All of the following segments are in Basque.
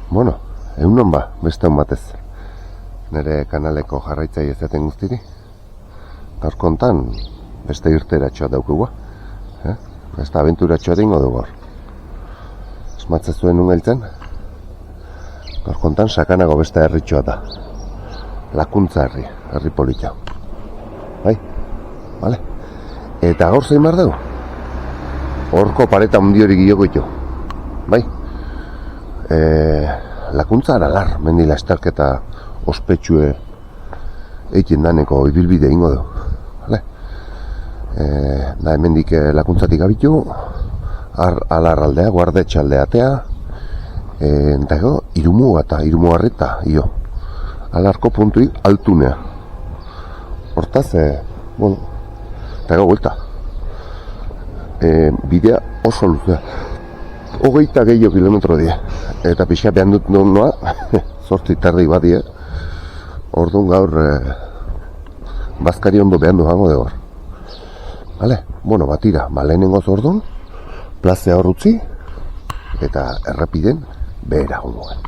Bueno, egunon ba, beste hon batez. Nere kanaleko jarraitzaile ezaten guztiri. Gaurko hontan beste irteratxoa daukugua. Beste abenturatxoa dingo dugu hor. Esmatze zuen ungeltzen. Gaurko hontan sakanago beste herritxoa da. Lakuntza herri, herri polita. Bai? Vale? Eta gaur zein bar dugu? Horko pareta handi hori giogoitu. Bai? Lakuntza aralar, mendila estalketa ospetsue eiken daneko ibilbide ingo du. Vale? Da hemendik lakuntzatik abitu, alarraldea, guardetxaldea atea, eta gero, irumu harrita, io. Alarko puntui altunea. Hortaz, bueno, eta gero, vuelta. Bidea oso luzea. 20 gehiago kilometro die. Eta pixa behan dut noa, 8:30 bat die. Orduan gaur, bazkari ondo behan du jango de hor. Vale? Bueno, batira, lehenengoz orduan, plazea hor utzi, eta errepiden behera hongoen.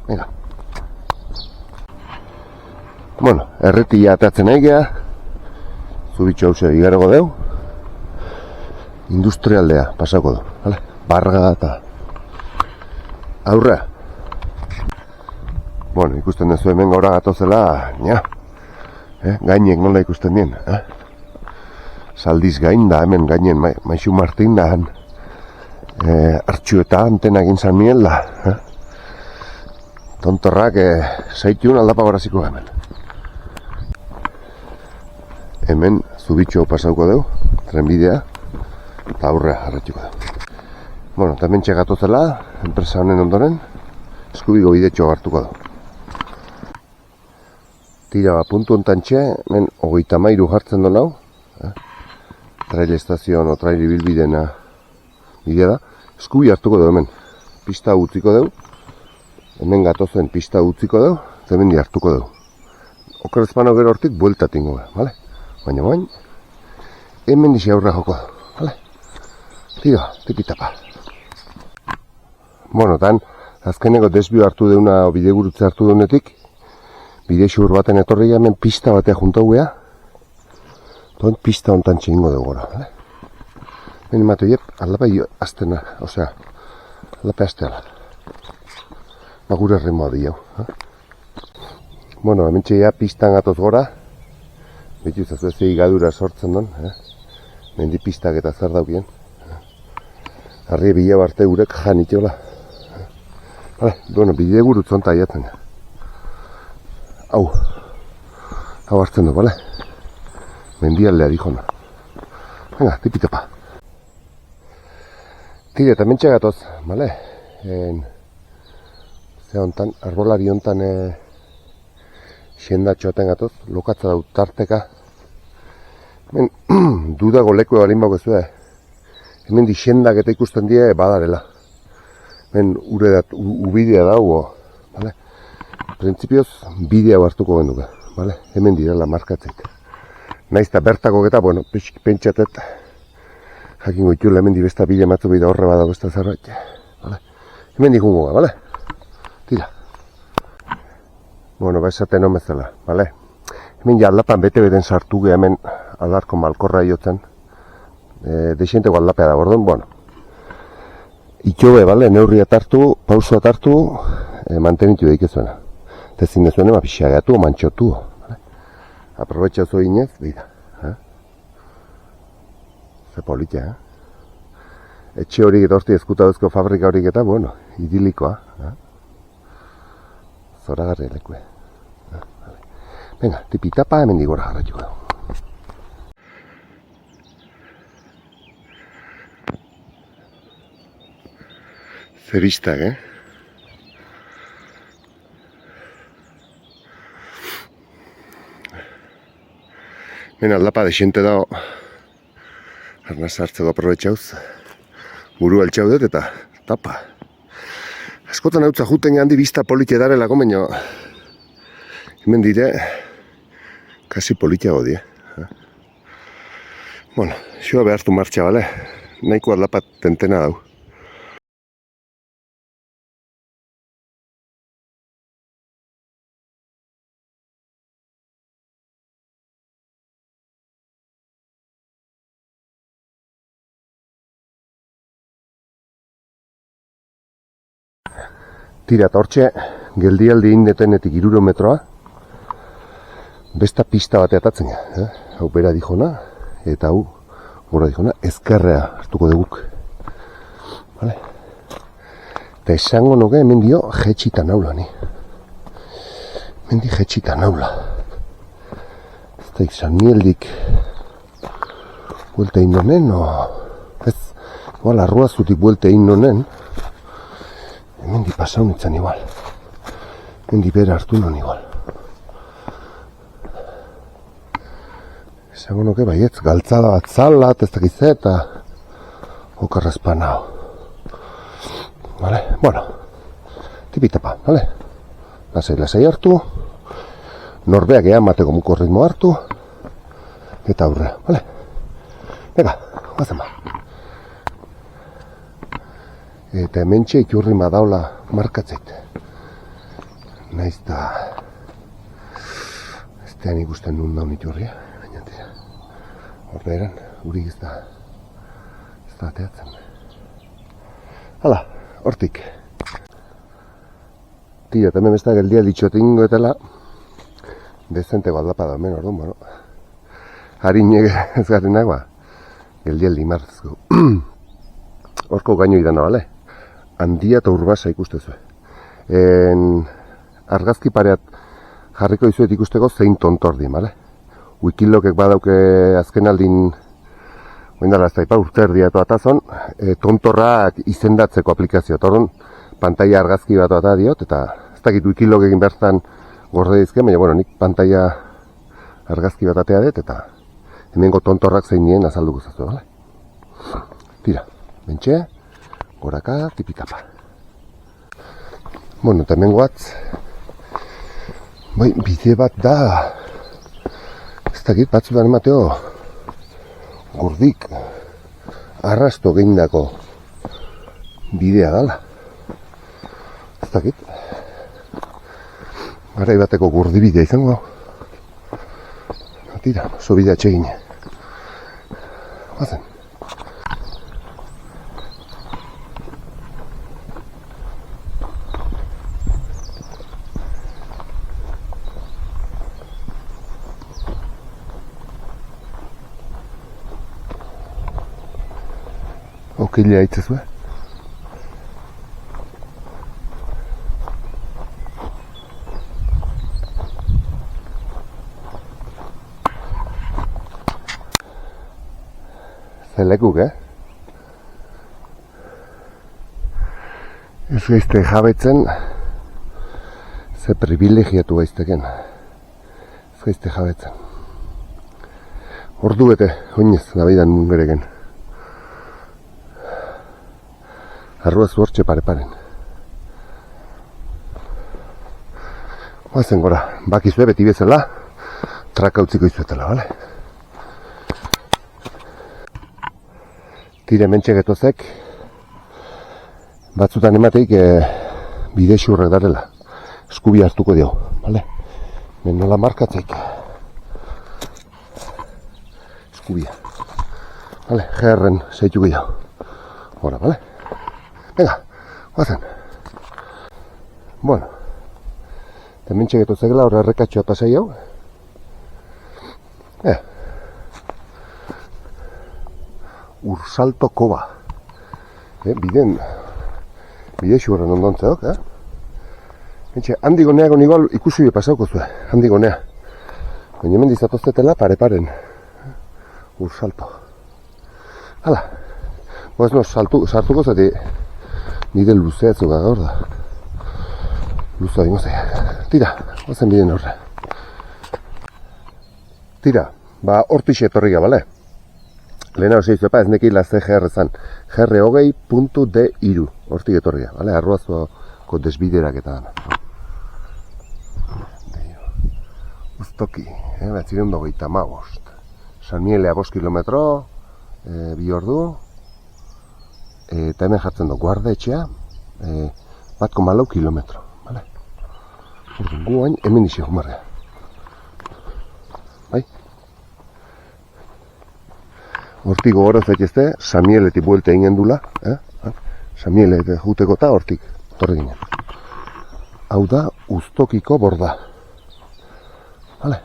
Venga. Bueno, erretia atatzen aigea, zubitxo hause igarago deu, industrialdea pasako du, vale? Barga eta aurra. Bueno, ikusten duzu hemen gaura gatozela, gainek nola ikusten dien, Saldiz gain da, hemen gainen, Maixu Martin da, hartxueta antena egin zan miel da, Tontorrak zaitun aldapa goraziko hemen. Hemen zubitxo pasauko dugu, trenbidea, eta aurrea jarretxuko dugu. Bueno, eta hemen txegatu zela, enpresa honen ondoren, eskubigo bidetxo hartuko dugu. Tira, puntu ontan txe, hemen 33 jartzen duen hau, trail estazion o trail ibilbidena bidea da, eskubi hartuko dugu hemen, pista utziko dugu, hemen gatozen pista utziko dugu, eta hemen di hartuko dugu. Okerrezpano gero hortik bueltat ingo da, vale? Baina bain, hemen dixe aurra joko dugu, vale? Tira, tipitapa. Bueno, tan, azkeneko desbio hartu deuna, bidegurutze hartu deunetik, bide xur baten etorri hemen pista batea junta guea, toen pista hontan txingo dugu gora, vale? Hemen imatu iep, aldapa aztena, osea, aldapa azteala. Gure ritmoa di hau. Bueno, hemen txeia pistan gatoz gora, betu zazu ez igadura sortzen don, mendi pistak eta zer daukien. Arri bila barte gurek janitxola. Vale, bueno, bide gurutzon taiatzen. Hau hartzen du, vale? Mendialdea dijona. Venga, tipitapa. Tire, eta mentxe gatoz, vale? Ze hontan, arbolari hontan xendatxoaten gatoz, lokatza dut tarteka. Hemen, dudago lekoa balin bako zua, hemen di xendak eta ikusten die badarela. Hemen ubidea dago, vale? Printzipioz, bidea hartuko genduke, vale? Hemen direla markatzek. Naizta bertako eta, bueno, pentsatet, jakingo itula hemen di besta bide matzu bide horre badago besta zerbait, vale? Hemen dikungo ga, vale? Tira. Bueno, esaten omezela, vale? Hemen ja aldapan bete-beten sartu ge hemen alarko malkorra iotzen. Deixenteko aldapea da, bordon, bueno. Itxobe, vale? Neurriat hartu, pausoat hartu, mantenitu daik ezuena. Eta ezin dezuena, pixagatu, mantxotu. Vale? Aprobetxa zo inez, beida. Ze politia, Etxe hori dorti eskutaduzko fabrika horik eta, bueno, idilikoa. Zoragarri lekue. Venga, tipitapa hemen digora jarratxuko dugu. Zeristak, Hemen aldapa desente dago. Arnaz hartzeko aprobetxauz. Buru altxau dut eta tapa. Askotan hautza juten handi bizta politia darelako, baina hemen dire kasi politia godie. Bueno, xua behartu martxa, bale? Nahiko aldapat tentena dau. Tira, eta hortxe, geldialdi indetenetik 3 metroa, besta pista bate atatzen ga. Hau bera dijona, eta hau gora dijona, ezkerrea hartuko duguk. Vale? Eta esango nuke hemen dio jetxita naula ni. Hemen di jetxita naula. Ez da San Mieldik buelte egin nonen, o... Ez, igual arruazutik buelte egin nonen, hemen di pasaunitzen igual. Hemen di bera hartu non igual. Esango nuke baietz, galtzada bat zalat, ez dakitze eta okarrazpan hau. Vale, bueno, tipitapa, vale? Lasai hartu, norbeak eamateko muko ritmo hartu, eta aurrea, vale? Venga, guazen ba. Eta hemen txe ikurri madaula markatzeit. Naiz da... Ez tean ikusten nun daun ikurria, baina tira. Horre eran, urik ez da ateatzen. Hala, hortik. Tira, eta hemen ez da geldia ditxotingo etela, dezente baldapa da hemen, orduan, bueno. Harinek ez garenak, ba, geldialdi martzko. Horko gaino idana, bale? Handia eta urbasa ikustezue. Argazki pareat jarriko izuet ikusteko zein tontor di, bale? Wikilokek badauke azken aldin, oindala ez daipa urte erdia eta atazon, tontorrak izendatzeko aplikazioa. Torun, pantalla argazki bat eta diot, eta ez dakit Wikilokekin bertan gorde dizken, baina, bueno, nik pantalla argazki bat atea dut, eta hemengo tontorrak zein nien azalduko zazu, bale? Tira, bentxe, goraka, tipitapa. Bueno, eta hemen goatz, bai, bide bat da, ez dakit, batzutan emateo, gordik, arrasto geindako bidea dala. Ez dakit, garai bateko gordi bidea izango. Tira, oso bidea txegin. Bazen. Okilea itzazue. Zelekuk, Ez gaizte jabetzen, ze privilegiatu gaizteken. Ez gaizte jabetzen. Ordu bete, oinez, nabaidan mungereken. Arruaz hortxe pare-paren. Oazen gora, bakizue beti bezala, traka utziko izuetela, bale? Tire mentxe getozek, batzutan emateik bide xurrek darela. Eskubi hartuko dio, bale? Ben nola markatzeik. Eskubia. Bale, gerren zeituko dio. Hora, bale? Venga, guazen. Bueno. Eta mentxe getozekela horre errekatxo eta zei hau. Ursalto koba. Bide xurren ondontzeok, Mentxe, handi goneago nigual ikusi pasauko zuen, handi gonea. Baina hemen dizatoztetela pare-paren. Ursalto. Hala. Boaz no, sartuko zati nire luzeatzuka gaur da. Luzua dingo zei. Tira, ozen biden horre. Tira, ba hortixe etorria, bale? Lehena hori zeizu, ez nekila ze GR zan. GR20.D3, hortik etorria, bale? Arruazuako desbiderak eta dana. Uztoki, batzireun 35. San Mielea 5 kilometro, 2 ordu, eta hemen jartzen du, guardaetxea, 1,4 kilometro, bale? Orduan guain, hemen isi jumarrea. Bai? Hortik gogoroz etxezte, San Mieletik buelte egin dula, San Mielet juteko eta hortik etorri ginen. Hau da, Uztokiko borda. Vale.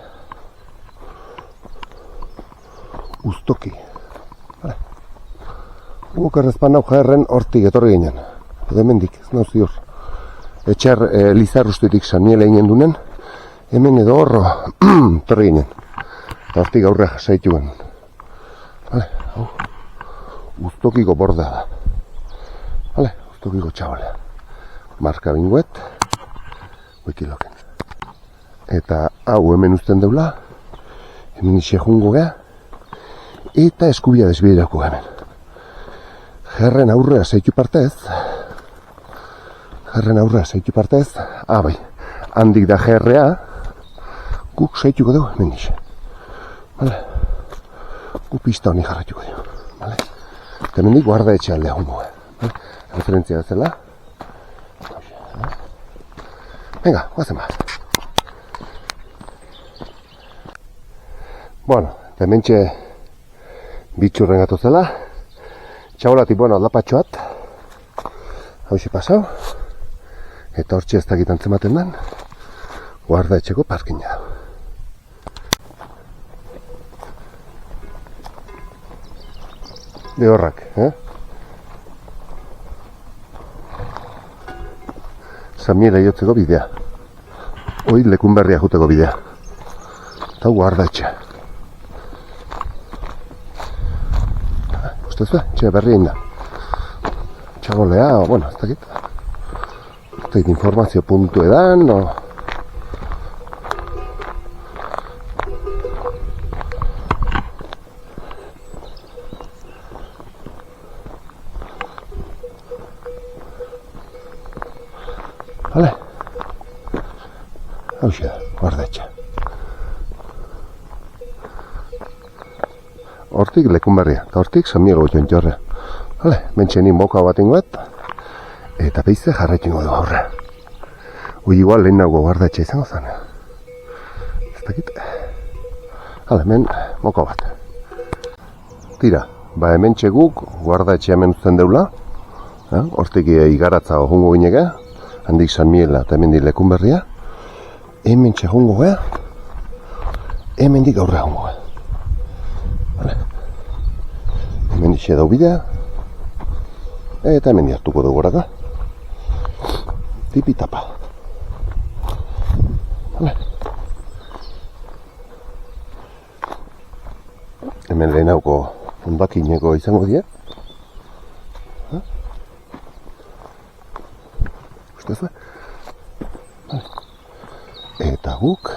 Uztoki. Vale. Guk errezpan hau jaerren hortik etorri ginen. Edo hemendik, ez nauz ziur. Etxar Lizarrustetik San Miele ginen dunen, hemen edo horro etorri ginen. Eta hortik aurre saituen. Vale, hau. Uztokiko borda da. Vale, Uztokiko txabalea. Marka binguet, wikiloken. Eta hau hemen uzten deula, hemen ise jungo gea, eta eskubia desbiderako hemen. Gerren aurrea zeitu partez, bai, handik da gerrea, guk zeituko dugu hemen ise. Vale, gu pista honi jarratuko dugu. Vale, eta hemen guarda etxe aldea jungo gea. Vale, referentzia bezala. Venga, guazen bat. Bueno, eta hementxe bitxurren gatu zela. Txabolatik, bueno, aldapatxoat. Hauxe pasau. Eta hortxe ez dakit antzematen den. Guarda etxeko parkina da. Behorrak, San Miele jotzeko bidea. Hoi Lekunberria juteko bidea. Eta guarda etxea. Ustezu, txe berri egin da. Txagolea, bueno, ez dakit. Ez dakit informazio puntu edan, o... Vale. Hauxe da, guarda etxea. Hortik Lekunberria, eta hortik San Miele Jontxorrea. Vale, mentxeni moka bat ingoet, eta beize jarraitu ingo du aurre. Ui, igual lehen nago guarda etxea izango zen. Ez dakit. Hala, hemen moka bat. Tira, ba hemen txeguk guarda etxea hemen uzten deula. Hortik igaratza jungo gineke, handik San Miele eta hemen di Lekunberria. Hemen txe jungo gea, hemen dik aurre jungo gea. Hemen dixe dau bidea, eta hemen hartuko dugu goraka. Tipi tapa. Hemen lehenauko hondakineko izango dira. Ustezu? Eta guk,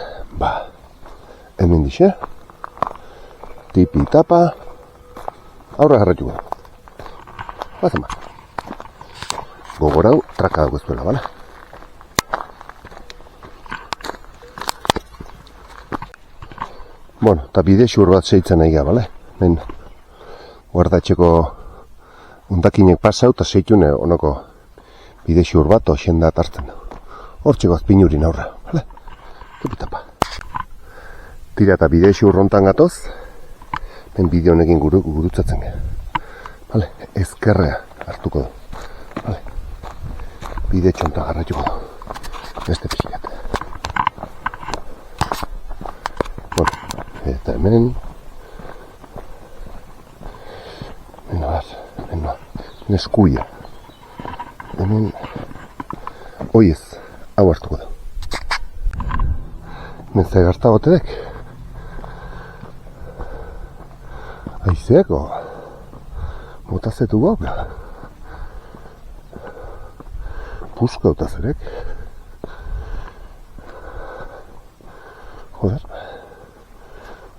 hemen dixe, tipi tapa, aurra jarratuko. Bazen bat. Gogorau, traka dago eztuela, bale? Bueno, eta bide xur bat seitzen nahi ga, bale? Men, guardatxeko hondakinek pasau eta seitune onoko bide xur bat oxendat hartzen du. Hortxeko azpinurin aurra, bale? Tupitapa. Tira eta bide xur hontan gatoz, men bide honekin gurutzatzen gara. Vale, ezkerrea hartuko du. Vale. Bide txonta garratuko du. Beste pixkat. Bueno, eta hemen... Hemen eskuia. Hemen... Oiez, hau hartuko du. Hemen zegarta gotedek. Aizeako. Motazetu gauk. Puska otazerek. Joder.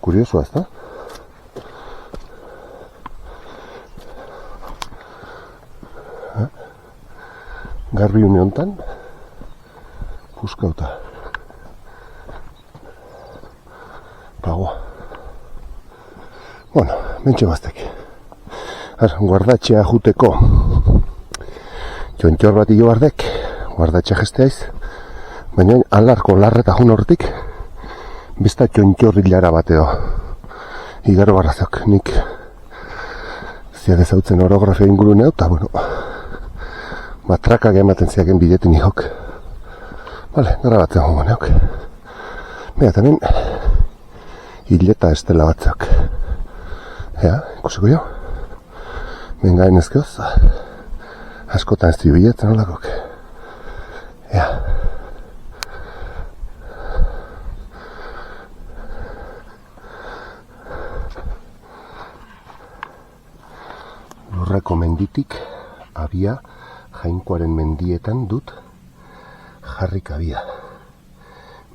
Kuriosoa ez da? Garbi une hontan. Puska ota. Pagoa. Bueno, mentxe baztek. Guardatxea juteko jontxor bat hilo bardek, guardatxea jesteaiz, baina alarko larreta jun horretik, bizta jontxor hilara bateo. Igaro barrazok, nik ziak ezautzen orografia ingurunea, eta bueno, matrakak ematen ziaken bidetin ihok. Bale, grabatzen hongo neok. Bega, hemen hileta estela batzak. Ea, ikusiko jo. Benga enezkeoz, askotan ez dio biletzen olakok. Ea. Lurreko menditik abia Jainkoaren mendietan dut jarrik abia.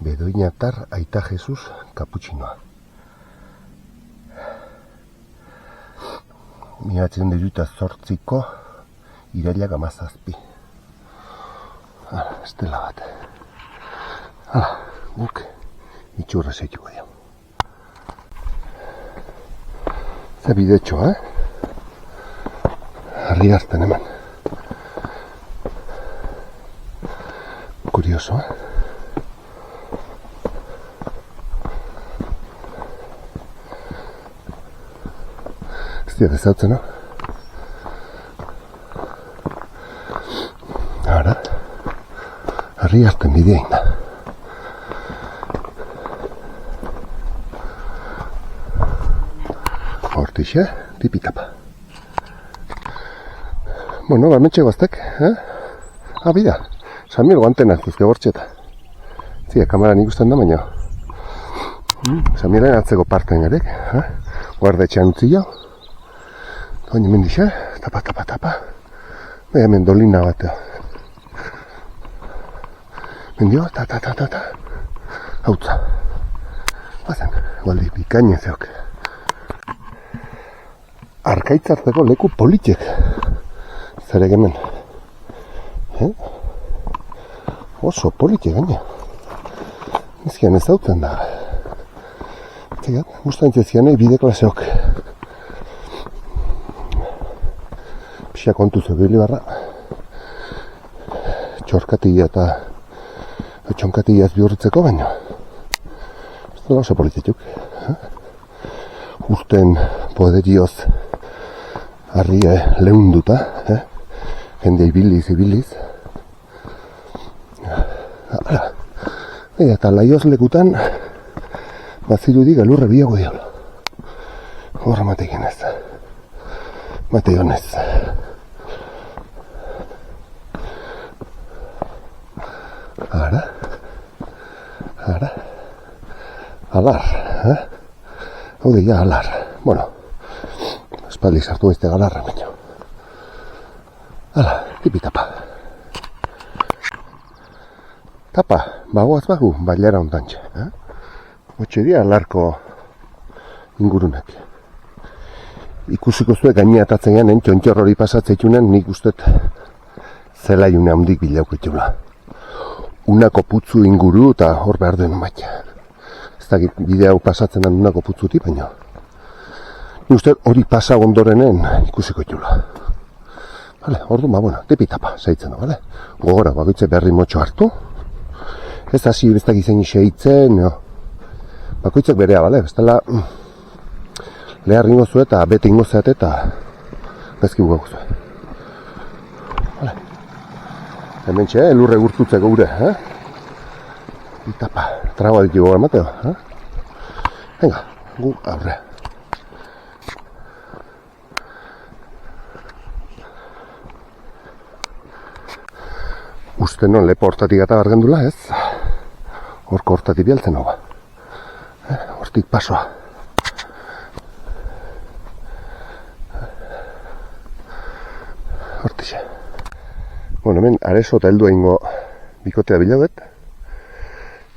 Bedoinatar Aita Jesus kaputxinoa. Miratzen diruta 8ko irailak 17. Estela bat. Guk itxurra zeituko dio. Ze bidetxoa, Harri hartzen hemen. Kurioso, Ez dira ezautzen, no? Ara, harri hartzen bidea inda. Hortixe, tipitapa. Bueno, bametxe goztek, bida. Samir guanten hartuzke bortxeta. Zia, kamaran ikusten da baina. Samiren atzeko parten garek. Guardetxean utzi jau. Baina mendixa, tapa. Baina hemen dolina bat. Mendio, ta. Hautza. Bazen, gualdi bikaine zeok. Arkaitzarteko leku politek. Zerek hemen. Oso politik gaina. Ezkian ez dautzen da. Zegat, guztain zezkian bide klaseok. Pixia kontu zebili barra. Txorkatia eta txonkatia ez bihurritzeko baina. Ez da oso politituk. Urten poderioz harri leunduta. Jende ibiliz. Eta laioz lekutan bazirudi galurra biago diola. Horra mateiken ez. Mateion ez. Ara. Alar. Haude ja alar. Bueno, espaldi sartu ezte galarra baino. Hala, tipitapa. Tapa, bagoaz bagu, bailara ontantxe. Hotxe dira alarko ingurunak. Ikusiko zuen gainea atatzen ganen, txontxor hori pasatzeitunen nik ustet zelaiune handik bilauketxula. Unako putzu inguru eta hor behar duen baita. Ez da bide hau pasatzen den unako putzuti, baina nik ustet hori pasa ondorenen ikusiko etxula. Vale, ordu, bueno, tipitapa, zaitzen da, vale? Gogora, bakoitze berri motxo hartu. Ez hasi bestak izan iseitzen, no. Bakoitzak berea, bale? Bestela lehar ingo zuen eta bete ingo zeate eta bezki gugako zuen. Vale. Hemen txe, elurre gurtutzeko gure, Itapa, tragoa ditu gogor emateo, Venga, gu aurre. Uste non lepo hortatik gata bargendula, ez? Horko hortatik bialtzen hau. Hortik pasoa. Hortixe. Bueno, hemen areso eta heldu egingo bikotea bilaudet.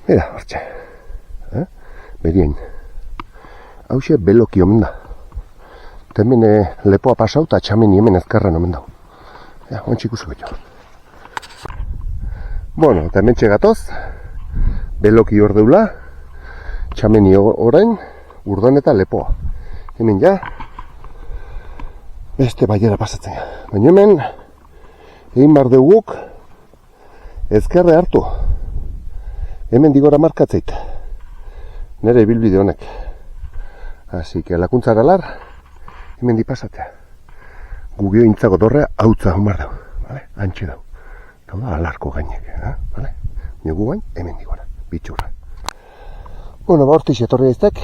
Mira, hortxe. Berien. Hauxe beloki omen da. Hemen lepoa pasau eta txameni hemen ezkarran omen dau. Ontsi ikusiko jo. Bueno, eta hemen txegatoz, beloki hor deula, txameni orain, urdan eta lepoa. Hemen ja, beste baiera pasatzen. Baina hemen, egin bar duguk, ezkerre hartu. Hemen digora markatzeit. Nere ibilbide honek. Así que lakuntza galar, hemen di pasatzea. Gugio intzako torrea hautza humar dau. Antxe dau. Hau da, alarko gainek, vale? Nugu gain, hemen digora, bitxurra. Bueno, hortiz etorri eztek,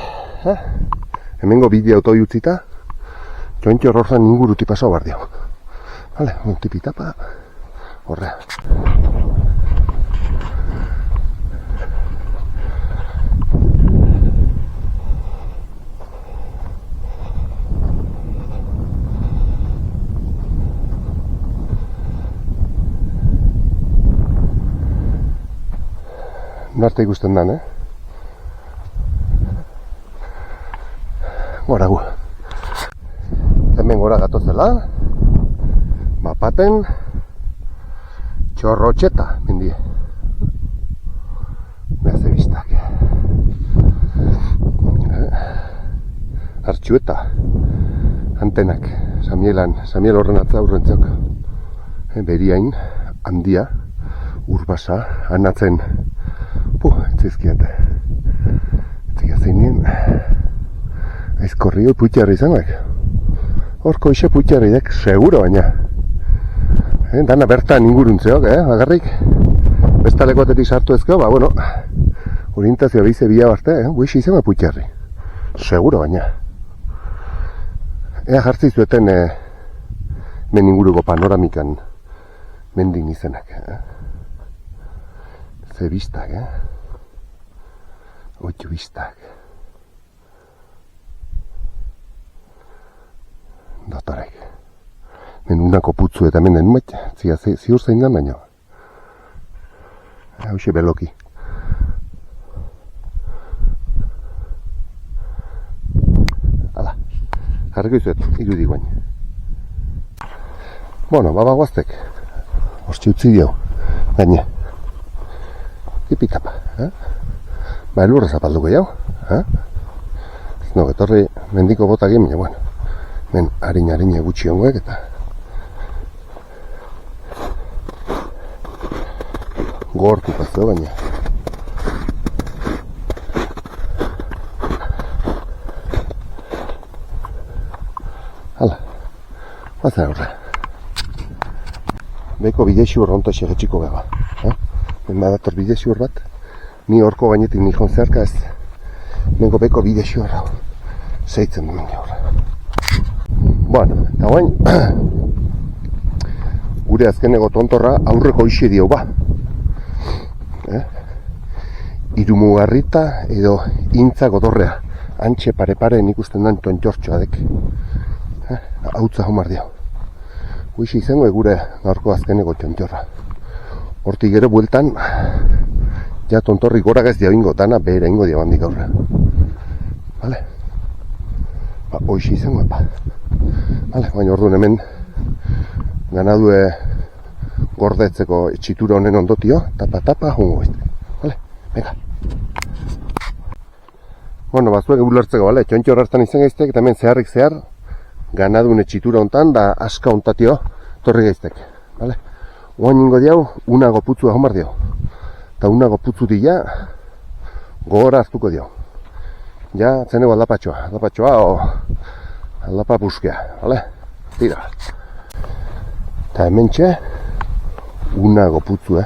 hemengo bidea auto utzita, jointxo horren inguruti pasau behar dio. Vale, un tipitapa, horrea. Narte ikusten dan, Gora gu. Hemen gora gatozela. Mapaten. Txorrotxeta, mendie. Behaze biztak. Artxueta. Antenak. Samiel horren atza urrentzok. Beriain, handia, urbasa, anatzen. Etzizkiat. Etzia zein nien. Aizkorri hori putxarri izanak. Horko isa putxarri dek, seguro baina. Dana bertan inguruntzeok, bagarrik. Bestaleko atetik sartu ezkeo, bueno, orientazioa bize bila barte, buixi izan putxarri. Seguro baina. Ea jartzi zueten men inguruko panoramikan mendin izenak. Ze biztak, Oitxu biztak. Dotorek. Men unako putzu eta menden nuet, ziur zein da baino. Hauxe beloki. Hala, jarriko izuet, irudi guain. Bueno, babagoaztek. Hortxe utzi dio, gaine. Tipitapa, Ba, elurra zapalduko jau, Ez no, etorri mendiko botak egin, bueno. Men, harin gutxi ongoek eta gortu pazio baina. Hala, bazen aurre. Beko bidexur onto esetxiko beba. Ben badator bidexur bat, ni horko gainetik nihon zerka ez. Bengo beko bidexur hau. Zeitzen duen gaur. Bueno, eta guain, gure azkeneko tontorra aurreko isi dio ba. Irumugarrita edo intza godorrea. Antxe pare-paren ikusten den tontxortxoa dek. Hautza homar dio. Guixi izango gure gaurko azkeneko tontxorra. Hortik gero bueltan, ja tontorri gora gaz dio ingo, dana behera ingo dio bandik aurra. Vale? Ba, hoixi izango epa. Vale, baina orduan hemen ganadue gordetzeko txitura honen ondotio, tapa, jungo beste. Vale, venga. Bueno, bazuek ulertzeko, vale, txontxo horretan izan gaiztek, eta hemen zeharrik zehar, ganadune txitura hontan, da aska hontatio torri gaiztek. Vale? Oain ingo diau, unago putzua homar dio. Eta unago putzu dila, gogora hartuko dio. Ja, zenego aldapatxoa o aldapa buskea, vale? Tira. Eta hemen txe, unago putzu,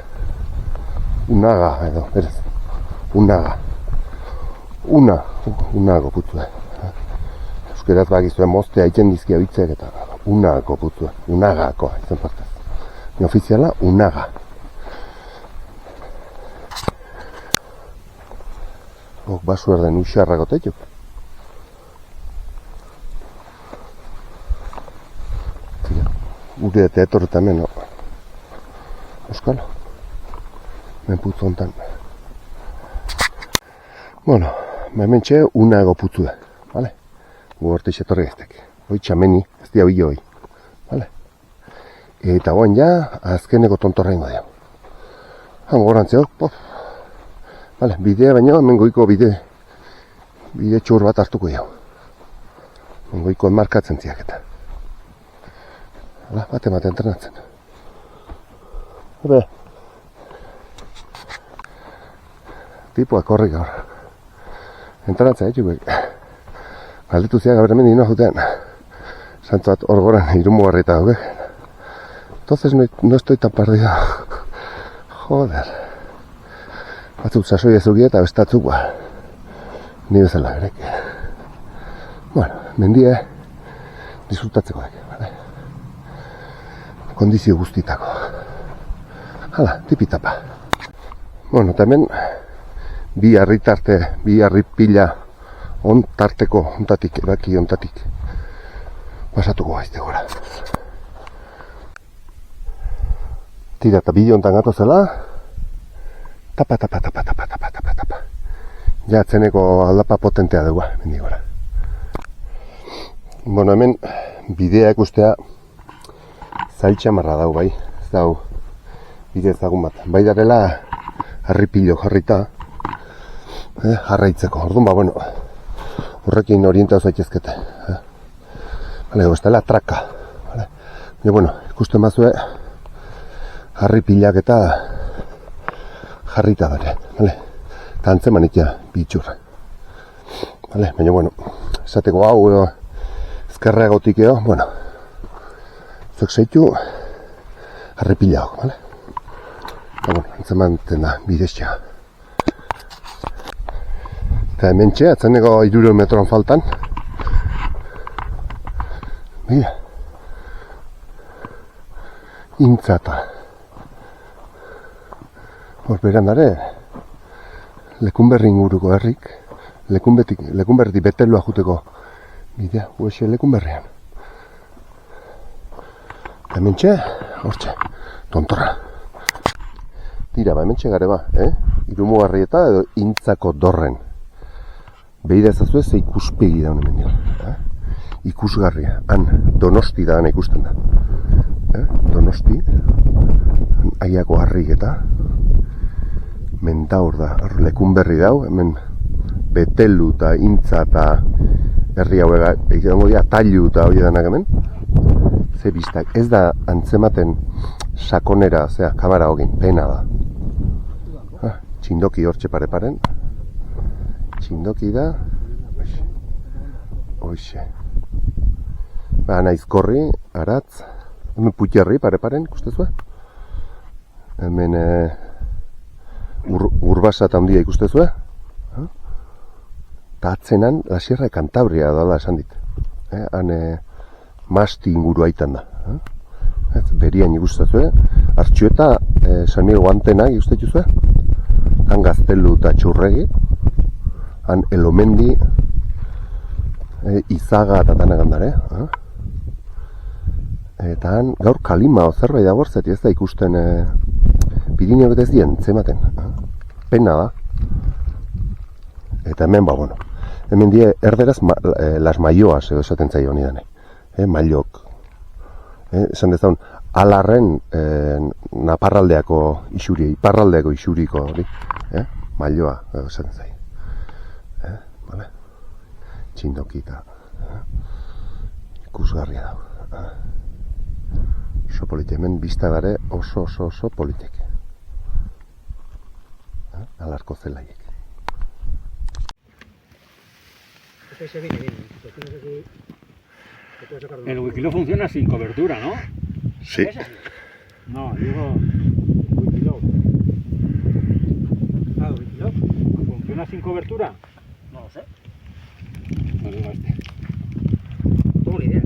Unaga, edo, berez. Unaga. Unago putzu, Euskeraz bakizuen moztea itzen dizkia bitzek eta unago putzu, unagako, izan partez. Ni ofiziala, unaga. Basu erden usarrako teitxuk. Gure eta etorretan hemen, Euskal. Men putzu hontan. Bueno, hemen txe unago putzue, vale? Gu horte etorri eztek. Hoi txameni, ez dia hoi. Vale? Eta guain ja, azkeneko tontorra ingo dio. Hango gorantzeok, vale, bidea baino, hemen goiko bide txur bat hartuko dio. Hemen goiko enmarkatzen ziak eta. Hala, bate entrenatzen. Habe. Tipoak horrik gaur. Entrenatzen, txupek. Galdetu ziak gaur hemen dino jutean. Santzuat hor goran irumugarri eta dauke. Entonces no estoy tan perdido. Joder. Batzuk sasoi ezugi eta bestatzuk, ni bezala berek. Bueno, mendie disfrutatzeko dek, vale? Kondizio guztitako. Hala, tipitapa. Bueno, eta hemen bi harri pila ontarteko, ontatik, eraki ontatik. Pasatuko gaizte gora. Tira eta bide ontan gato zela. Tapa. Ja, atzeneko aldapa potentea dugu, mendigora. Bueno, hemen bidea ikustea zailtxamarra dau, bai. Ez dau bide ezagun bat. Bai darela harripilo jarrita jarraitzeko. Orduan, bueno, horrekin orientatu zaitezkete. Vale, ez dela traka. Vale. Ja, bueno, ikusten bazue harripilak eta jarrita dara. Vale. Eta antzeman ikia bitxurra. Vale, baina, bueno, esateko hau ezkerreagotik edo, bueno, zuek zeitu harripila hau, vale? Eta, bueno, antzeman da bidezia. Eta hemen txe, atzeneko 300 metroan faltan. Bida. Intzata. Horberan dare, Lekunberri inguruko herrik, Lekunberri betelua juteko bidea, huexe Lekunberrian. Hemen txe, hortxe, tontorra. Tira, hemen txe gare Irumugarrieta edo Intzako dorren. Behira ezazue ze ikuspegi da honen mendio. Ikusgarria, han Donosti da gana ikusten da. Donosti, aiako harrik eta Mentaur da, Lekunberri dau, hemen Betelu eta Intza eta herri hau egiten dira, Tallu eta hori denak hemen. Ze biztak, ez da antzematen sakonera, zera, kamara hogin, pena da. Txindoki hortxe pare-paren. Txindoki da, hoxe. Naizkorri, Aratz, hemen Putxerri pare-paren, ikustezua. Hemen Urbasat handia ikustezue. Eta atzenan, la Sierra de Cantabria dala esan dit. Han Masti inguru aitan da. Berian ikustezue. Artxueta, San Miguel Antenak ikustezue. Han Gaztelu eta Txurregi. Han Elomendi, Izaga eta tanagandare. Eta han gaur kalima o zerbait da borzeti ez da ikusten Pirineok ez dien, zematen. Pena da. Eta hemen, bueno, hemen die erderaz las maioas edo esaten zaio honi dane. Mailok. Esan dezaun, alarren naparraldeako isuri, iparraldeako isuriko hori. Maioa edo esaten zaio. Vale? Txindoki eta ikusgarria dago. Oso politik, hemen bizta dare oso politik. Alarko zelaiek. El Wikiloc funciona sin cobertura, ¿no? Sí. No, digo Wikiloc. Ah, Wikiloc. ¿Funciona sin cobertura? No lo sé. No digo este. No tengo ni idea.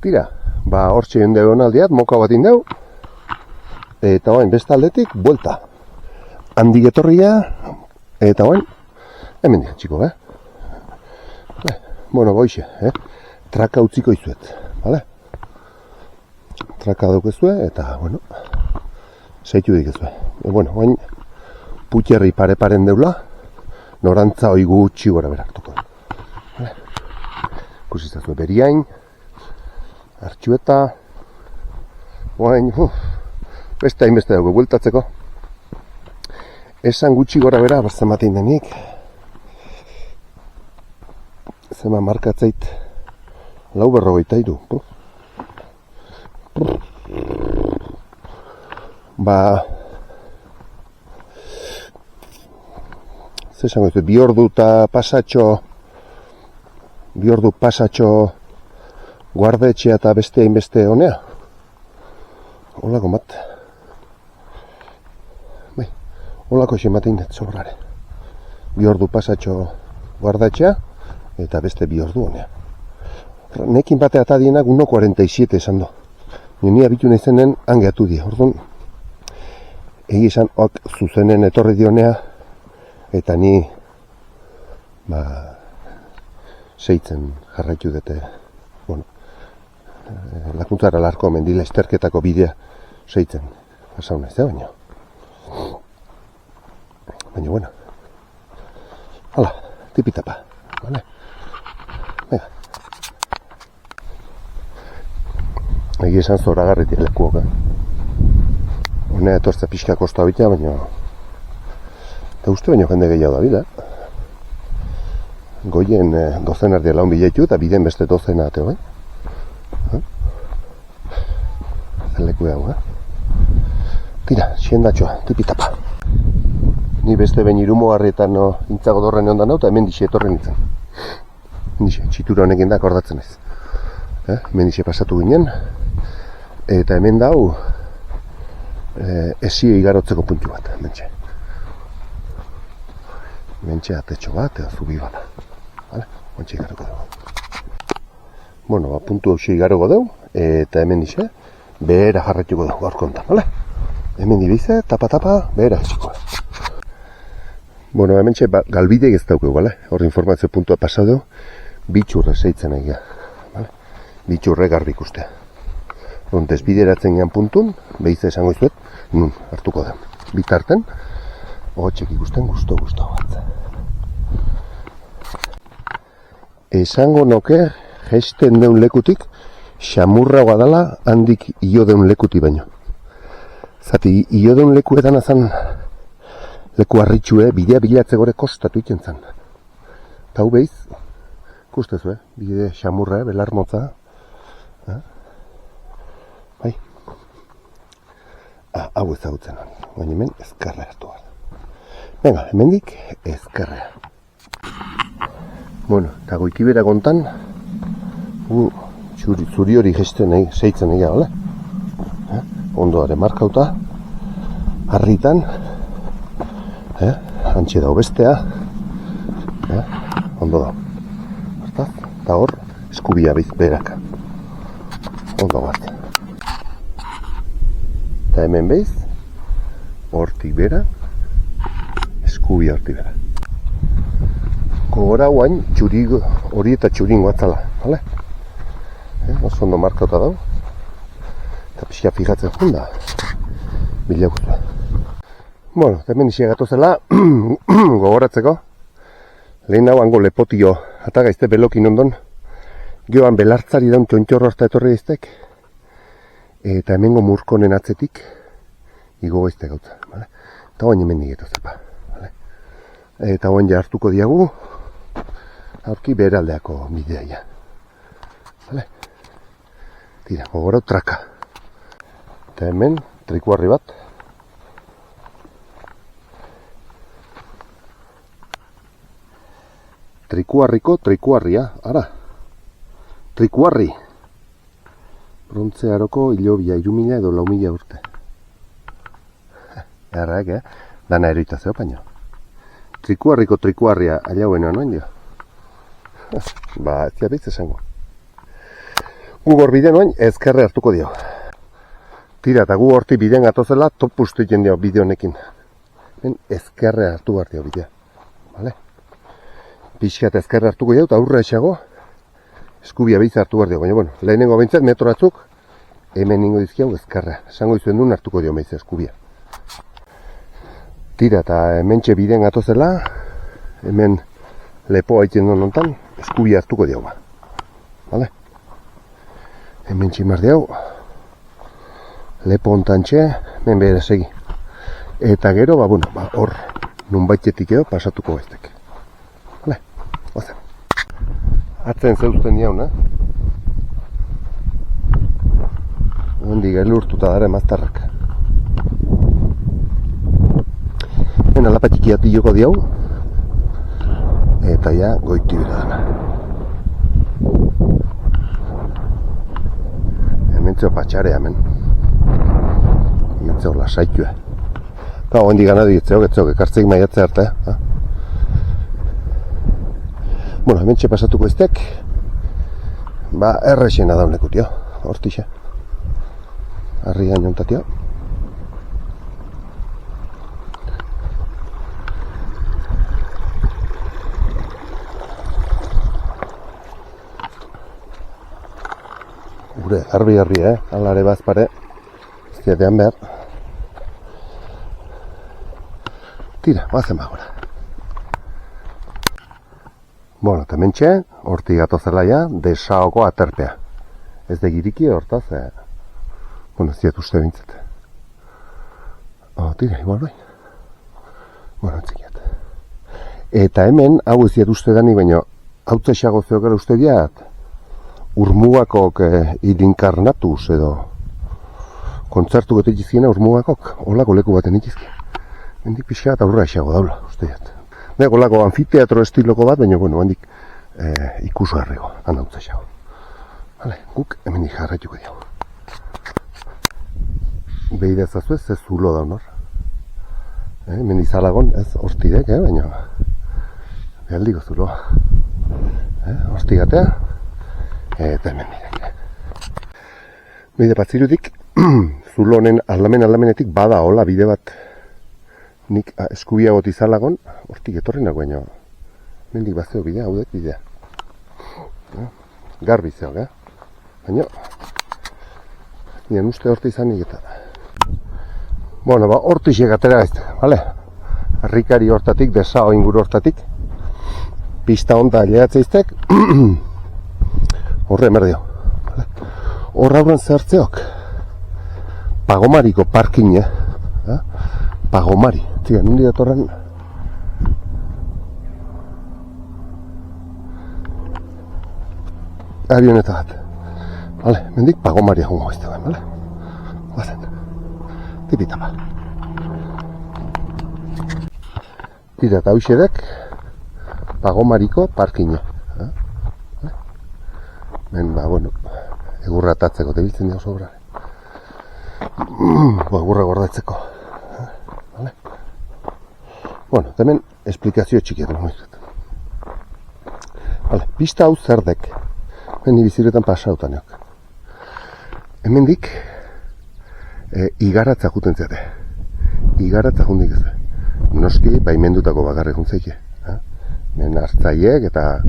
Tira, hortxe jende honaldiat, moka bat indeu. eta oain beste aldetik, buelta. Handik etorria, eta oain, hemen dira, txiko, Bueno, goixe, traka utziko izuet, bale? Traka daukezue, eta, bueno, zeitu dikezue. Bueno, oain, putxerri pare-paren deula, norantza hoi gutxi gora beraktuko. Kusizazue beriain, hartxueta, oain, beste hainbeste dugu, bueltatzeko. Esan gutxi gora bera, bazen batein denik. Zema markatzeit, 4:43. Ba, ze esango dizu, 2 ordu eta pasatxo, 2 ordu pasatxo guardetxea eta beste hainbeste honea. Holako bat. Bai, holako xe matein dut sobrare. 2 ordu pasatxo guardetxea eta beste 2 ordu honea. Nekin batea eta dienak 1:47 esan do. Ni abitu nahi zenen angeatu di. Orduan, egi esan, zuzenen etorri dionea, eta ni, seitzen jarraitu dute, bueno, lakuntzara larko mendila esterketako bidea seitzen. Pasau nahiz, baina. Baina, bueno. Hala, tipitapa, vale? Venga. Egi esan zoragarritik lekuok, Honea etortza pixka kosta bitea, baina... Eta uste baino jende gehiago da bila, Goien dozen erdia laun biletu eta biden beste dozena ateo, Zer leku hau, Tira, xiendatxoa, tipitapa. Ni beste behin Irumogarrietan intzago dorren ondan hau, eta hemen dixe etorren nintzen. Txitura honekin da akordatzen ez. Hemen dixe pasatu ginen, eta hemen dau esie igarotzeko puntu bat, hementxe. Hementxe atetxo bat, edo zubi bada. Hementxe igaroko dugu. Bueno, puntu hau igaroko dugu, eta hemen dixe, behera jarraituko dugu gaur kontan, bale? Hemen dibize, tapa-tapa, behera esiko. Bueno, hementxe galbidek ez dauku, bale? Hor informazio puntua pasadu, bitxurre zeitzen egia, bale? Bitxurre garbi ikustea. Desbideratzen gehan puntun, behiza esango izuet, nun hartuko da. Bitarten, hotxek ikusten gusto bat. Esango noke, gesten deun lekutik, xamurra badala handik io deun lekuti baino. Zati, io deun lekuetan azan leku harritxue, bidea bilatze gore kostatu iten zan. Eta hu behiz, ikustezu, bide xamurra, belarmotza. Bai. Hau ezagutzen honi, baina hemen ezkerre hartu gara. Venga, hemendik ezkerrea. Bueno, eta goitibera gontan, zuri hori gesten zeitzen egia, bale? Ondoare markauta, harritan, hantxe dau bestea, ondo dau. Eta hor, eskubia biz beraka. Ondo bat. Eta hemen behiz, hortik bera, eskubia hortik bera. Gogora guain, hori eta txuringo atzala, bale? Oso ondo markauta dau. Eta pixka fijatzen junda, bila guztua. Bueno, hemen isi gatozela, gogoratzeko. Lehen hau hango lepotio, eta gaizte belokin ondon. Joan belartzari daun txontxorro hasta etorri daiztek. Eta hemengo murkonen atzetik, igo gaizte gautza, bale? Eta oain hemen nigetozepa, bale? Eta oain ja hartuko diagu, aurki beheraldeako bideaia, bale? Tira, gogorau traka. Eta hemen, trikuarri bat. Trikuarriko trikuarria, ara. Trikuarri. Brontze aroko hilobia 3.000 edo 4.000 urte. Errak, Dana eroitazeo paino. Trikuarriko trikuarria ailauen honoen dio. Ba, ez diabitz esango. Gugor bide noen ezkerre hartuko dio. Tira, eta gu horti bidean gatozela topustu egiten dio bide honekin. Ben ezkerre hartu behar dio bidea. Vale? Pixkat ezkerre hartuko jau, eta aurre esago, eskubia behiz hartu behar dio. Baina, bueno, lehenengo behintzat metro batzuk, hemen ningo dizkiau ezkerra. Esango izuen duen hartuko dio behiz eskubia. Tira, eta hemen txe bidean gatozela, hemen lepoa egiten duen ontan, eskubia hartuko dio. Vale? Hemen tximar diau, lepo ontan txe, hemen behar segi. Eta gero, bueno, hor, nun baitetik edo pasatuko baiztek. Vale, ozen. Atzen zeuzten jaun, Ondik elurtuta dara emaztarrak. Hemen alapatik iatiloko diau, eta ja goiti bera dana. Hemen zeo patxarea hemen. Hemen zeo lasaitua. Eta ondik gana ditzeok, ekartzeik maiatzea arte. Bueno, hemen txe pasatuko iztek. Errexena dauneko tio, hortixe. Arrian jontatio. Gure, arbi, alare bazpare, ez diatean behar. Tira, bazen bagora. Bueno, eta mentxe, horti gatozela ja, desaoko aterpea. Ez da giriki hortaz, bueno, ez diat uste bintzat. Tira, igual bai. Bueno, entzikiat. Eta hemen, hau ez diat uste dani, baina hau txasago zeokera uste diat, Urmugakok ilinkarnatuz edo kontzertu gote izkiena Urmugakok, holako leku baten ikizki. Hendik pixka eta aurra esago daula, uste jat. Holako anfiteatro estiloko bat, baina, bueno, handik ikusgarrego, handautza esago. Vale, guk hemen jarraituko diago. Behide ezazu ez zulo da honor. Hemen izalagon, ez hortidek, baina behaldiko zuloa. Hortigatea. Eta hemen bidek. Bide batzirutik, zulo honen aldamenetik bada hola bide bat. Nik eskubia got izalagon, hortik etorri nago baina. Mendik bazeo bidea, hau dut bidea. Garbi zeok, baina. Nien uste horti izanik eta. Bueno, hortixek atera ez, bale? Harrikari hortatik, desao inguru hortatik. Pista honta lehatzeiztek. Horre emerdio. Horra aurren zertzeok. Pagomariko parkin, Pagomari. Tira, nundi datorren. Avioneta bat. Vale, mendik Pagomaria jongo ez dagoen, vale? Guazen. Tipitapa. Tira, eta hoxedek Pagomariko parkin, bueno, egurra atatzeko tebiltzen dira sobra. Egurra gordatzeko. Vale? Bueno, hemen esplikazio txikiak moizut. Vale, pista hau zerdek. Hemen biziretan pasautan eok. Hemendik igaratza juten zate. Igaratza jundik ez. Noski, baimendutako bakarrik juntzeike. Hemen hartzaiek eta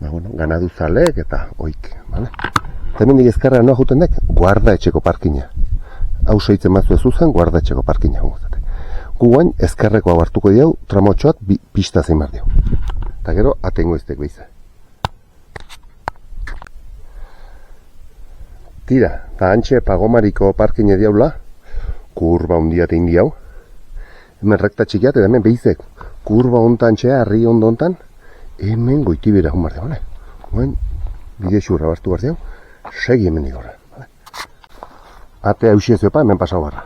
ganaduzalek eta oik, bale? Hemendik ezkerra noa juten dek, guarda etxeko parkina. Hau seitzen batzu ez uzen, guarda etxeko parkina junguzate. Gu guain ezkerreko hau hartuko diau, tramotxoat pista zein bar diau. Eta gero, atengo iztek behize. Tira, eta antxe Pagomariko parkina diaula, kurba hundiat egin diau. Hemen rekta txikiat, eta hemen behizek, kurba hontan txea, harri ondo hontan, hemen goitibera hon bar diau, bale? Guen, bide xurra bartu bar diau, segi hemen digorra, bale? Ate hausia ziopa, hemen pasau barra.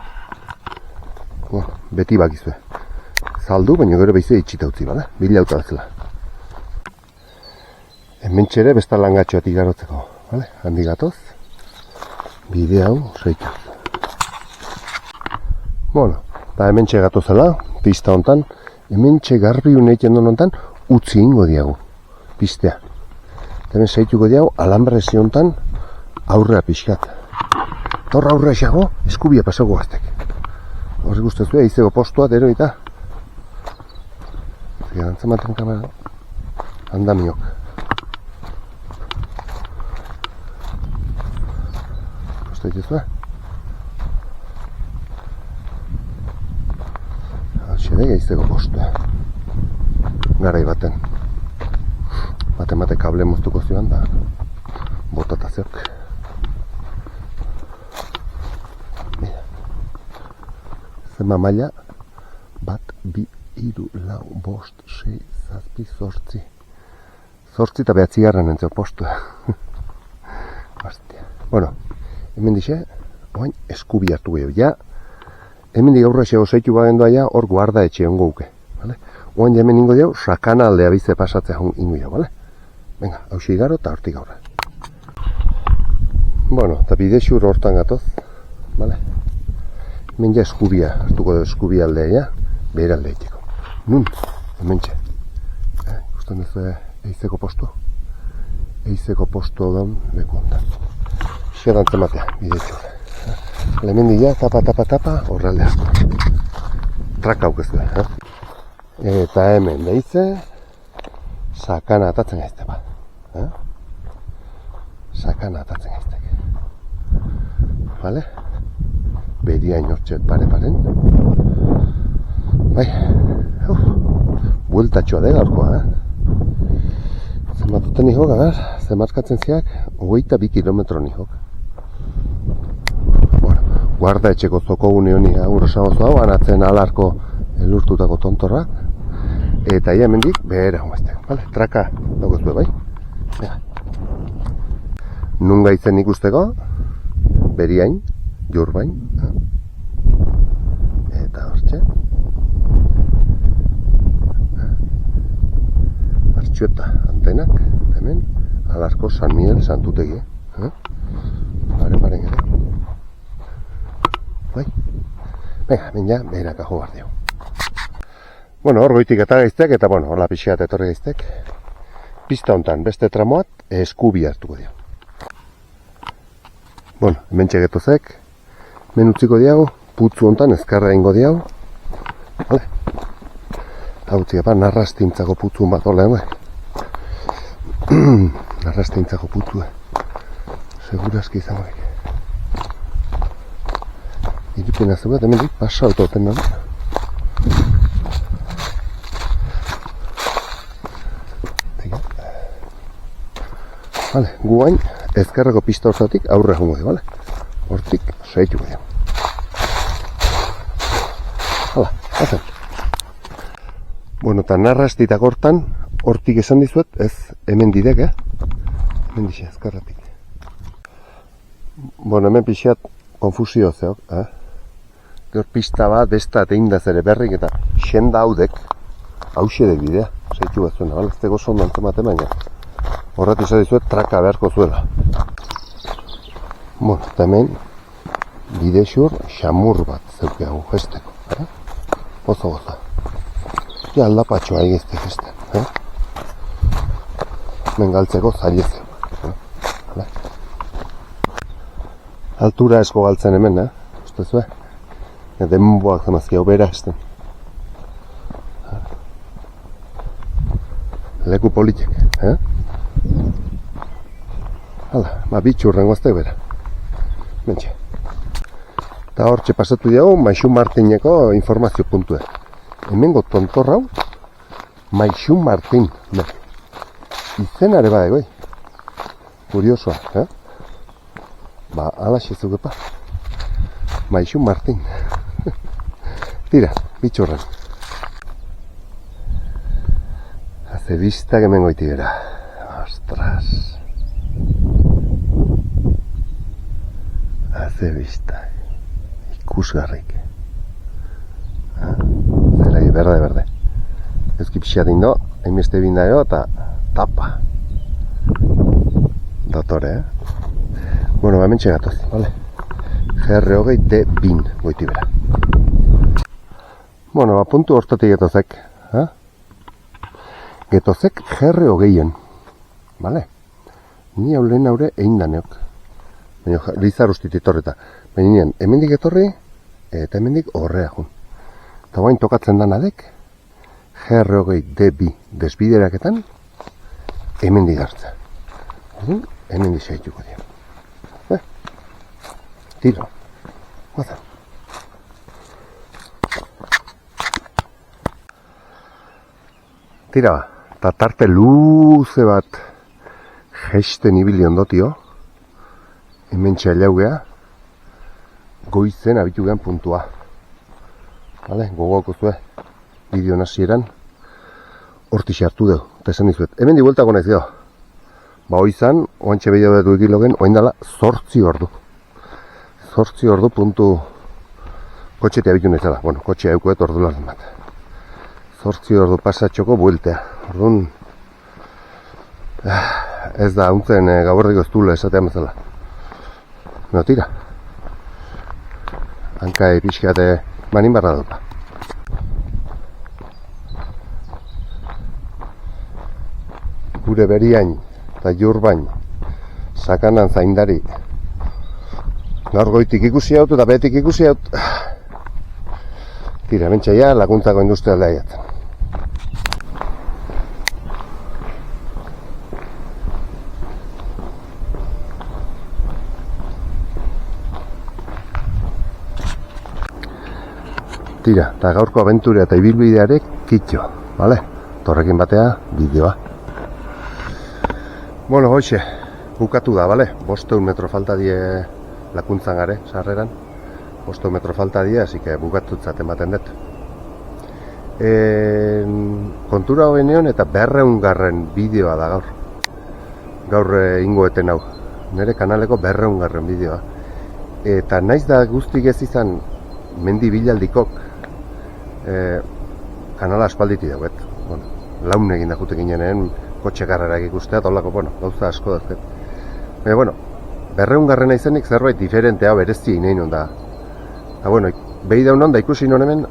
Beti bakizue. Zaldu, baina gero behize itxita utzi, bale? Bilauta batzela. Hemen txere besta langatxoat igarotzeko, bale? Handi gatoz, bide hau seitu. Bueno, eta hemen txe gatozela, pista hontan, hemen txe garbi uneiten don hontan, utzi ingo diagu, pistea. Hemen zaituko diagu, alambrezi hontan, aurrea pixkat. Torra aurra esago, eskubia pasago gaztek. Horri guztezu, eizeko postua, dero eta. Zega, antzematen kamera. Andamiok. Guztu dituzu, Hauxe eizeko postua. Garai baten. Bate kable moztuko zioan da. Botata zeok. Zema maila, 1, 2, 3, 4, 5, 6, 7, 8. 8 eta 9 entzio postua. Hostia. Bueno, hemen dixe, oain eskubi hartu gehiago. Ja, hemen di gaurra xego zeitu bagendua ja, hor guarda etxe hongo uke. Vale? Oain hemen ingo diau, sakana aldea bize pasatzea ingo diau, vale? Venga, hauxe igaro eta hortik gaurra. Bueno, eta bide xur hortan gatoz, vale? Hemen ja eskubia, hartuko da eskubia aldea, ja? Behar aldea itxeko. Nun, hemen txe. Ikusten duzu eizeko postu? Eizeko postu daun leku ondan. Xedan zematea, bide xur. Hemen dira, tapa, horralde asko. Traka aukezu da, Eta hemen behize, sakana atatzen gaizte ba. Sakana atatzen gaiztek. Vale? Beria inortxe pare-paren. Bai, bueltatxoa de gaurkoa, Zematuten nihok, zemarkatzen ziak, 22 kilometro nihok. Bueno, guarda etxeko zoko gune honi aurrosago hau, anatzen alarko elurtutako tontorrak. Eta ia hemendik behera huazte, vale? Traka daugozue, bai? Ja. Nun gaitzen ikusteko, beriain, jurbain, eta hortxe. Artxueta antenak, hemen, alarko San Miguel santutegi, Pare-paren ere. Bai? Venga, ja, beheraka jo behar dio. Bueno, hor goitik eta gaiztek, eta bueno, hola pixeat etorri gaiztek. Pista hontan, beste tramoat, eskubi hartuko dio. Bueno, hemen txegetozek, hemen utziko diago, putzu hontan ezkarra ingo diago. Vale? Hau txepa, narrastintzako putzun bat hola, Narrastintzako putzu, Segurazki izango Iripena zeugat, hemen dik, pasa autoten nago. Vale, guain ezkerreko pista hortatik aurre jongo dio, vale? Hortik saitu dio. Hala, hazen. Bueno, eta narrastitak hortan, hortik esan dizuet, ez hemen didek, Hemen dixe, ezkerratik. Bueno, hemen pixat konfusio zeok, Gor pista bat, besta eta indaz ere berrik eta xenda haudek, hauxedek bidea, saitu bat zuena, bale? Ez tego sondo antzemate baina. Horret izan dizuet, traka beharko zuela. Bueno, eta hemen, bide xur, xamur bat zeukeagu gesteko, Goza. Ja, aldapatxoa egizte gesten, Hemen galtzeko zailezeu, Altura esko galtzen hemen, Ustezue? Denboak zemazkia obera esten. Leku politek, Hala, bitxurren guaztek bera. Mentxe. Eta hortxe pasatu diago, Maixu Martineko informazio puntue. Hemengo tontorrau, Maixu Martin. Izenare bada egoi. Kuriosoa, Ba, ala xezukepa. Maixu Martin. Tira, bitxurren. Haze biztak hemen goiti bera. Ostras. Haze biztak. Ikusgarrik. Zelai, berde. Ezki pixat indo, hainbeste bindaio eta tapa. Dotore, Bueno, hemen txegatoz, vale? GR hogei D bin goiti bera. Bueno, puntu hortatik getozek, Getozek GR hogeien, vale? Ni hau lehen haure egin daneok, baina Lizarustit etorreta. Baina nien, hemendik etorri, eta hemendik horrea jun. Eta guain tokatzen danadek, GR20D2 desbideraketan, hemendik hartza. Hemendik saituko dira. Tiro. Guaza. Tira, eta tarte luze bat gesten ibili ondotio, hemen txailaugea, goizen abitu gehan puntua. Vale, gogoko zue, bideo nasieran, horti hartu dugu, eta esan dizuet. Hemen di bueltako naiz gero. Ba hoizan, oantxe behio dut ekilogen, oain dala 8 ordu. 8 ordu puntu kotxetea abitu naizela. Bueno, kotxea eukoet ordu lan bat. 8 ordu pasatxoko bueltea. Orduan, ez da, hauntzen gabordiko ez dula esatea mazela. No, tira. Hankai pixkate manin barra dupa. Gure beriain eta jurbain sakanan zaindari gaur goitik ikusi haut eta behetik ikusi haut. Tira, mentxaia laguntzako industrialdea jatzen. Tira, eta gaurko abenturea eta ibilbidearek kitxo, bale? Torrekin batea, bideoa. Bueno, hoxe, bukatu da, bale? 500 metro falta die lakuntzan gare, sarreran. 500 metro falta die, así que bukatutzat ematen dut. Kontura hoben egon eta 200. bideoa da gaur. Gaur ingoeten hau. Nere kanaleko 200. bideoa. Eta naiz da guztik ez izan mendi bilaldikok kanala aspalditi dauet. Bueno, laun egin da jutek inenen, kotxe garrarak ikustea, eta holako, bueno, gauza asko dazket. Baina, bueno, 200. izanik zerbait diferentea berezti inein onda. Eta, bueno, behi daun onda ikusi non hemen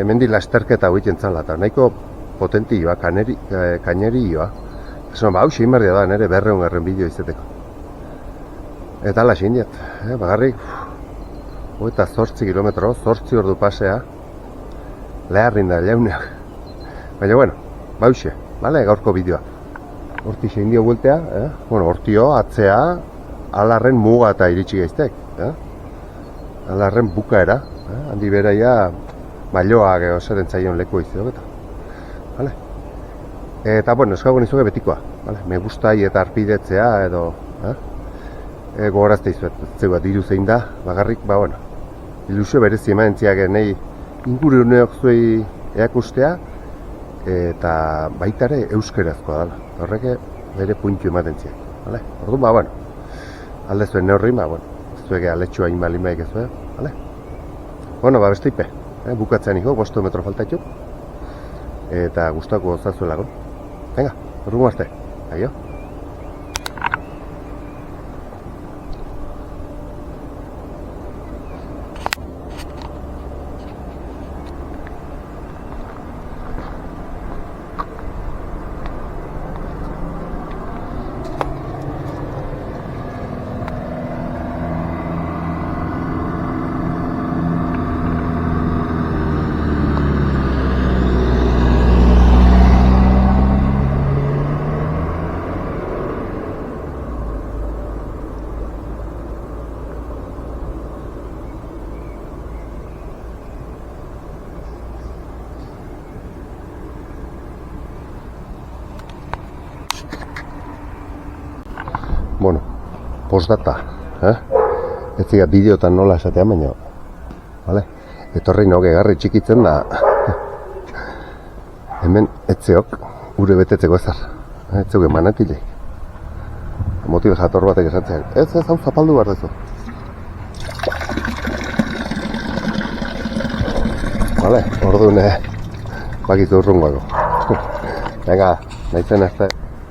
mendi lasterketa hau iten zala, eta nahiko potenti joa, kaineri joa. Esan, hau xe inbarria da, nire 200. bideo izeteko. Eta ala xin diat, bagarrik, eta 8 kilometro, 8 ordu pasea, leharrin da, jauneak. Baina, bueno, bauxe, bale, gaurko bideoa. Horti zein dio bueltea, bueno, hortio, atzea, alarren muga eta iritsi gaiztek. Alarren bukaera, handi beraia, mailoak osaren zaion leku izan, vale? Eta, bueno, eskago nizuke betikoa, vale? Me gustai eta arpidetzea, edo, gogorazte izuet, zeu bat, diru zein da, bagarrik, ba, bueno, ilusio berezi emanentziak nahi inguruneok zuei eakustea, eta baita ere euskerazkoa dela. Horreke bere puntu ematen ziak. Vale? Orduan, ba, bueno, alde zuen neurri, ba, bueno, zuege aletxua inbalimaik ez zuen, vale? Bueno, ba, beste ipe, bukatzean iko, 500 metro falta itxuk, eta gustako gozazuelago. Venga, orduan arte, aio. Bueno, postdata, ez ziga bideotan nola esatea, baina, vale? Etorri noge garri txikitzen da, hemen etzeok, ure betetzeko ezar, etzeok emanatile. Motil jator batek esatzen, ez hau zapaldu behar dezu. Vale, orduan, bakizu urrungoako. Venga, nahizen azte.